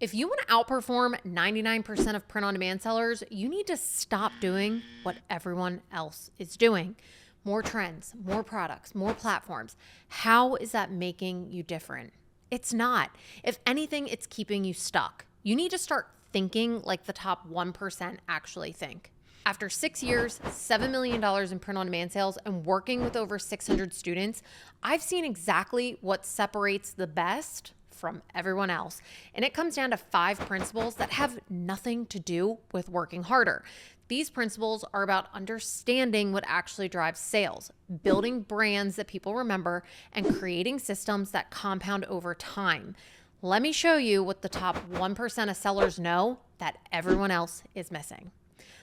If you want to outperform 99% of print-on-demand sellers, you need to stop doing what everyone else is doing. More trends, more products, more platforms. How is that making you different? It's not. If anything, it's keeping you stuck. You need to start thinking like the top 1% actually think. After 6 years, $7 million in print-on-demand sales, and working with over 600 students, I've seen exactly what separates the best from everyone else. And it comes down to 5 principles that have nothing to do with working harder. These principles are about understanding what actually drives sales, building brands that people remember, and creating systems that compound over time. Let me show you what the top 1% of sellers know that everyone else is missing.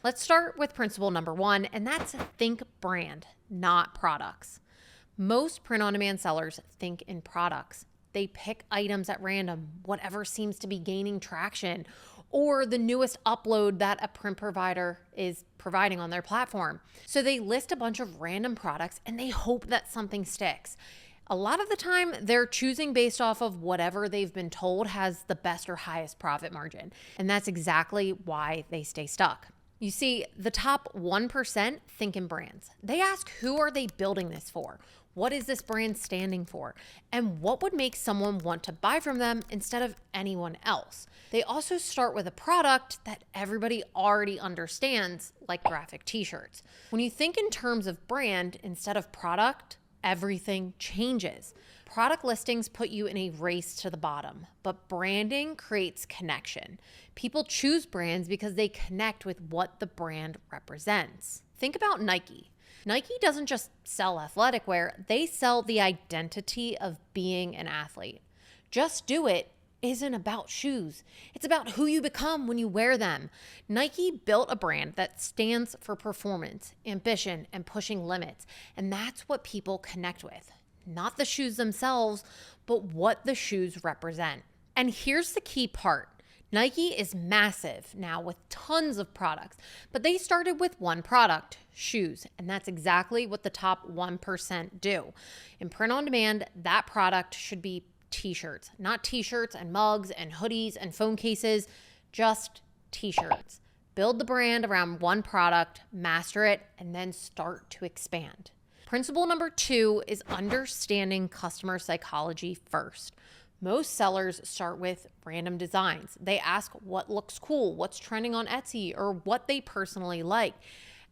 Let's start with principle number 1, and that's think brand, not products. Most print-on-demand sellers think in products. They pick items at random, whatever seems to be gaining traction, or the newest upload that a print provider is providing on their platform. So they list a bunch of random products and they hope that something sticks. A lot of the time, they're choosing based off of whatever they've been told has the best or highest profit margin. And that's exactly why they stay stuck. You see, the top 1% think in brands. They ask, who are they building this for? What is this brand standing for? And what would make someone want to buy from them instead of anyone else? They also start with a product that everybody already understands, like graphic t-shirts. When you think in terms of brand instead of product, everything changes. Product listings put you in a race to the bottom, but branding creates connection. People choose brands because they connect with what the brand represents. Think about Nike. Nike doesn't just sell athletic wear, they sell the identity of being an athlete. Just Do It isn't about shoes. It's about who you become when you wear them. Nike built a brand that stands for performance, ambition, and pushing limits. And that's what people connect with. Not the shoes themselves, but what the shoes represent. And here's the key part. Nike is massive now with tons of products, but they started with one product, shoes, and that's exactly what the top 1% do. In print on demand, that product should be t-shirts, not t-shirts and mugs and hoodies and phone cases, just t-shirts. Build the brand around one product, master it, and then start to expand. Principle number 2 is understanding customer psychology first. Most sellers start with random designs. They ask what looks cool, what's trending on Etsy, or what they personally like.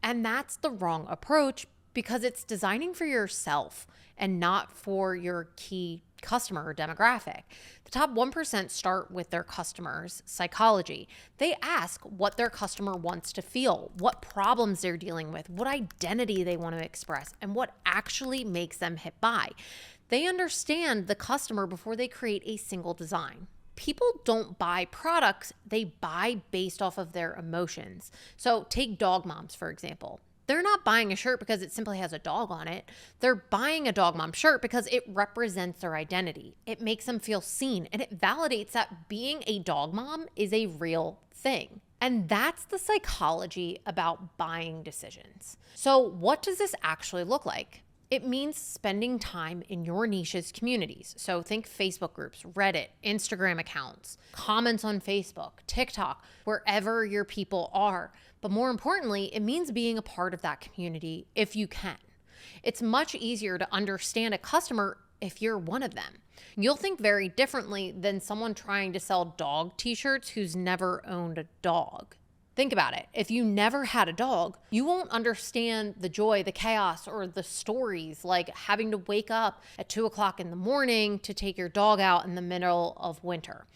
And that's the wrong approach because it's designing for yourself and not for your key customer or demographic. The top 1% start with their customers' psychology. They ask what their customer wants to feel, what problems they're dealing with, what identity they want to express, and what actually makes them hit buy. They understand the customer before they create a single design. People don't buy products, they buy based off of their emotions. So take dog moms, for example. They're not buying a shirt because it simply has a dog on it. They're buying a dog mom shirt because it represents their identity. It makes them feel seen, and it validates that being a dog mom is a real thing. And that's the psychology about buying decisions. So what does this actually look like? It means spending time in your niche's communities. So think Facebook groups, Reddit, Instagram accounts, comments on Facebook, TikTok, wherever your people are. But more importantly, it means being a part of that community if you can. It's much easier to understand a customer if you're one of them. You'll think very differently than someone trying to sell dog t-shirts who's never owned a dog. Think about it. If you never had a dog, you won't understand the joy, the chaos, or the stories like having to wake up at 2 o'clock in the morning to take your dog out in the middle of winter.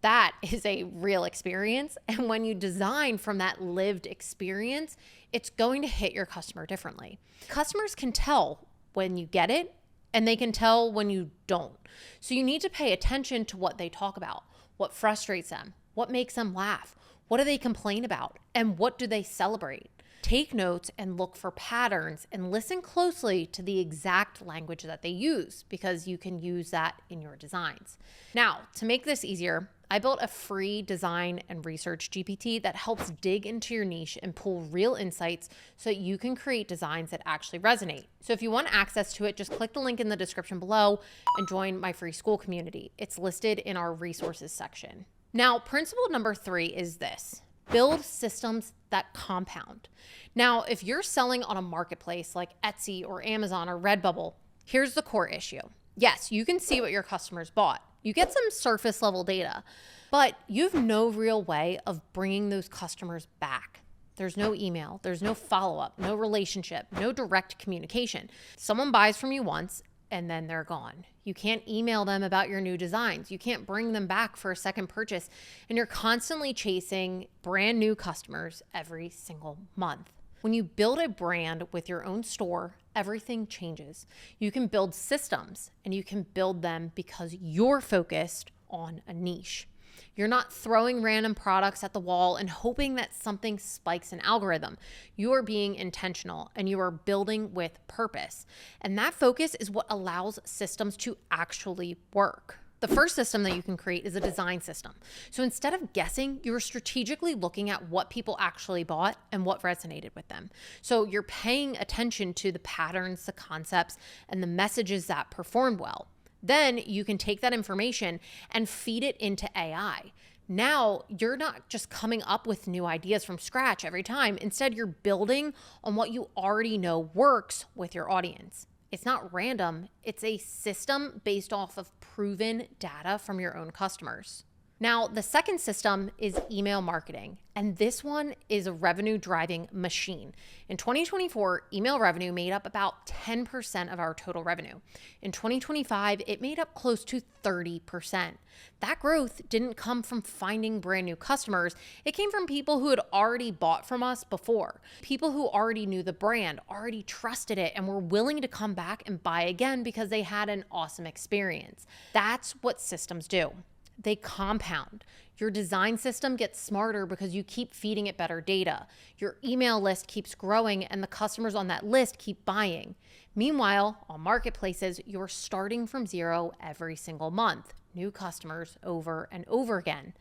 That is a real experience. And when you design from that lived experience, it's going to hit your customer differently. Customers can tell when you get it, and they can tell when you don't. So you need to pay attention to what they talk about, what frustrates them, what makes them laugh. What do they complain about? And what do they celebrate? Take notes and look for patterns and listen closely to the exact language that they use because you can use that in your designs. Now, to make this easier, I built a free design and research GPT that helps dig into your niche and pull real insights so that you can create designs that actually resonate. So if you want access to it, just click the link in the description below and join my free school community. It's listed in our resources section. Now, principle number 3 is this: build systems that compound. Now, if you're selling on a marketplace like Etsy or Amazon or Redbubble, here's the core issue. Yes, you can see what your customers bought. You get some surface level data, but you have no real way of bringing those customers back. There's no email, there's no follow-up, no relationship, no direct communication. Someone buys from you once and then they're gone. You can't email them about your new designs. You can't bring them back for a second purchase. And you're constantly chasing brand new customers every single month. When you build a brand with your own store, everything changes. You can build systems, and you can build them because you're focused on a niche. You're not throwing random products at the wall and hoping that something spikes an algorithm. You are being intentional, and you are building with purpose. And that focus is what allows systems to actually work. The first system that you can create is a design system. So instead of guessing, you're strategically looking at what people actually bought and what resonated with them. So you're paying attention to the patterns, the concepts, and the messages that performed well. Then you can take that information and feed it into AI. Now you're not just coming up with new ideas from scratch every time. Instead, you're building on what you already know works with your audience. It's not random. It's a system based off of proven data from your own customers. Now, the second system is email marketing, and this one is a revenue driving machine. In 2024, email revenue made up about 10% of our total revenue. In 2025, it made up close to 30%. That growth didn't come from finding brand new customers. It came from people who had already bought from us before, people who already knew the brand, already trusted it, and were willing to come back and buy again because they had an awesome experience. That's what systems do. They compound. Your design system gets smarter because you keep feeding it better data. Your email list keeps growing and the customers on that list keep buying. Meanwhile, on marketplaces, you're starting from zero every single month. New customers over and over again.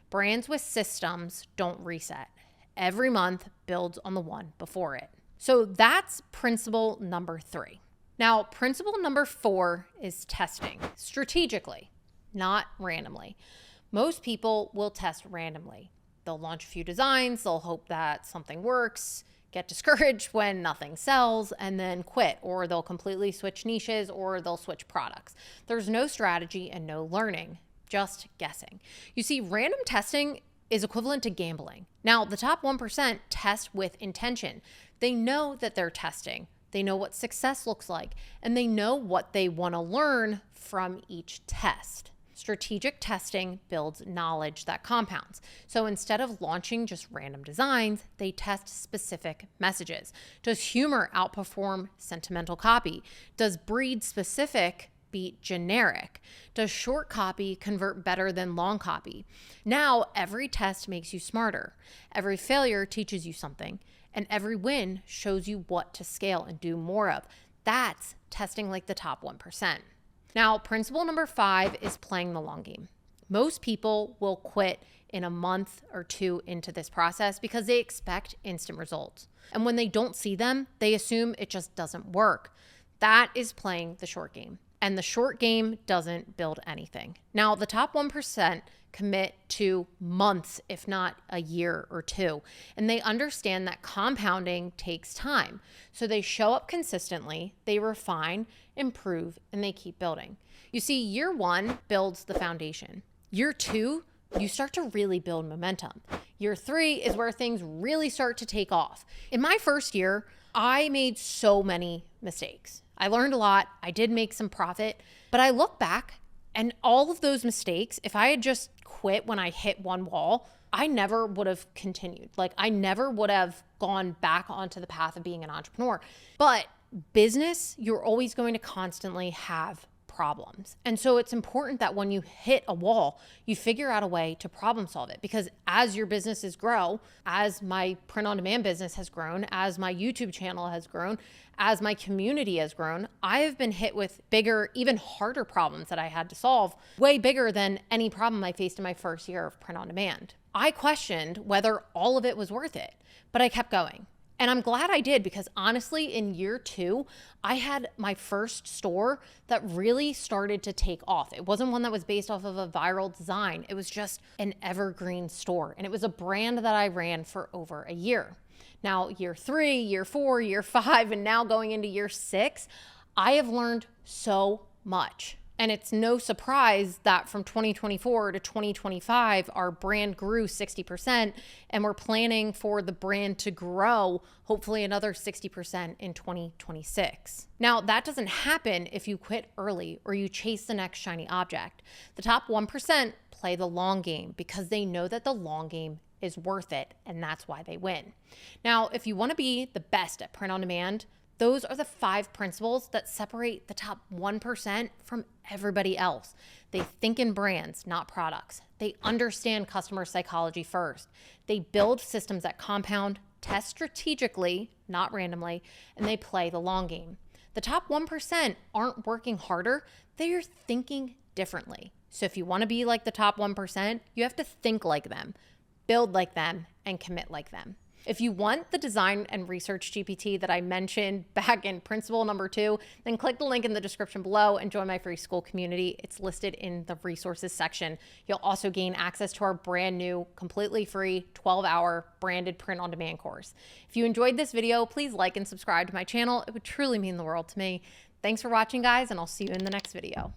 Brands with systems don't reset. Every month builds on the one before it. So that's principle number 3. Now, principle number 4 is testing strategically, not randomly. Most people will test randomly. They'll launch a few designs, they'll hope that something works, get discouraged when nothing sells, and then quit, or they'll completely switch niches, or they'll switch products. There's no strategy and no learning, just guessing. You see, random testing is equivalent to gambling. Now, the top 1% test with intention. They know that they're testing. They know what success looks like, and they know what they want to learn from each test. Strategic testing builds knowledge that compounds. So instead of launching just random designs, they test specific messages. Does humor outperform sentimental copy? Does breed specific beat generic? Does short copy convert better than long copy? Now, every test makes you smarter. Every failure teaches you something, and every win shows you what to scale and do more of. That's testing like the top 1%. Now, principle number 5 is playing the long game. Most people will quit in a month or 2 into this process because they expect instant results. And when they don't see them, they assume it just doesn't work. That is playing the short game. And the short game doesn't build anything. Now, the top 1% commit to months, if not a year or 2. And they understand that compounding takes time. So they show up consistently, they refine, improve, and they keep building. You see, year 1 builds the foundation. Year 2, you start to really build momentum. Year 3 is where things really start to take off. In my first year, I made so many mistakes. I learned a lot. I did make some profit, but I look back and all of those mistakes, if I had just quit when I hit one wall, I never would have continued. Like, I never would have gone back onto the path of being an entrepreneur. But business, you're always going to constantly have problems. And so it's important that when you hit a wall, you figure out a way to problem solve it. Because as your businesses grow, as my print on demand business has grown, as my YouTube channel has grown, as my community has grown, I have been hit with bigger, even harder problems that I had to solve, way bigger than any problem I faced in my first year of print on demand. I questioned whether all of it was worth it, but I kept going. And I'm glad I did, because honestly, in year 2, I had my first store that really started to take off. It wasn't one that was based off of a viral design. It was just an evergreen store. And it was a brand that I ran for over a year. Now, year 3, year 4, year 5, and now going into year 6, I have learned so much. And it's no surprise that from 2024 to 2025, our brand grew 60%, and we're planning for the brand to grow hopefully another 60% in 2026. Now, that doesn't happen if you quit early or you chase the next shiny object. The top 1% play the long game because they know that the long game is worth it, and that's why they win. Now, if you want to be the best at print on demand, those are the 5 principles that separate the top 1% from everybody else. They think in brands, not products. They understand customer psychology first. They build systems that compound, test strategically, not randomly, and they play the long game. The top 1% aren't working harder, they are thinking differently. So if you want to be like the top 1%, you have to think like them, build like them, and commit like them. If you want the design and research GPT that I mentioned back in principle number 2, then click the link in the description below and join my free school community. It's listed in the resources section. You'll also gain access to our brand new, completely free 12-hour branded print on demand course. If you enjoyed this video, please like and subscribe to my channel. It would truly mean the world to me. Thanks for watching, guys, and I'll see you in the next video.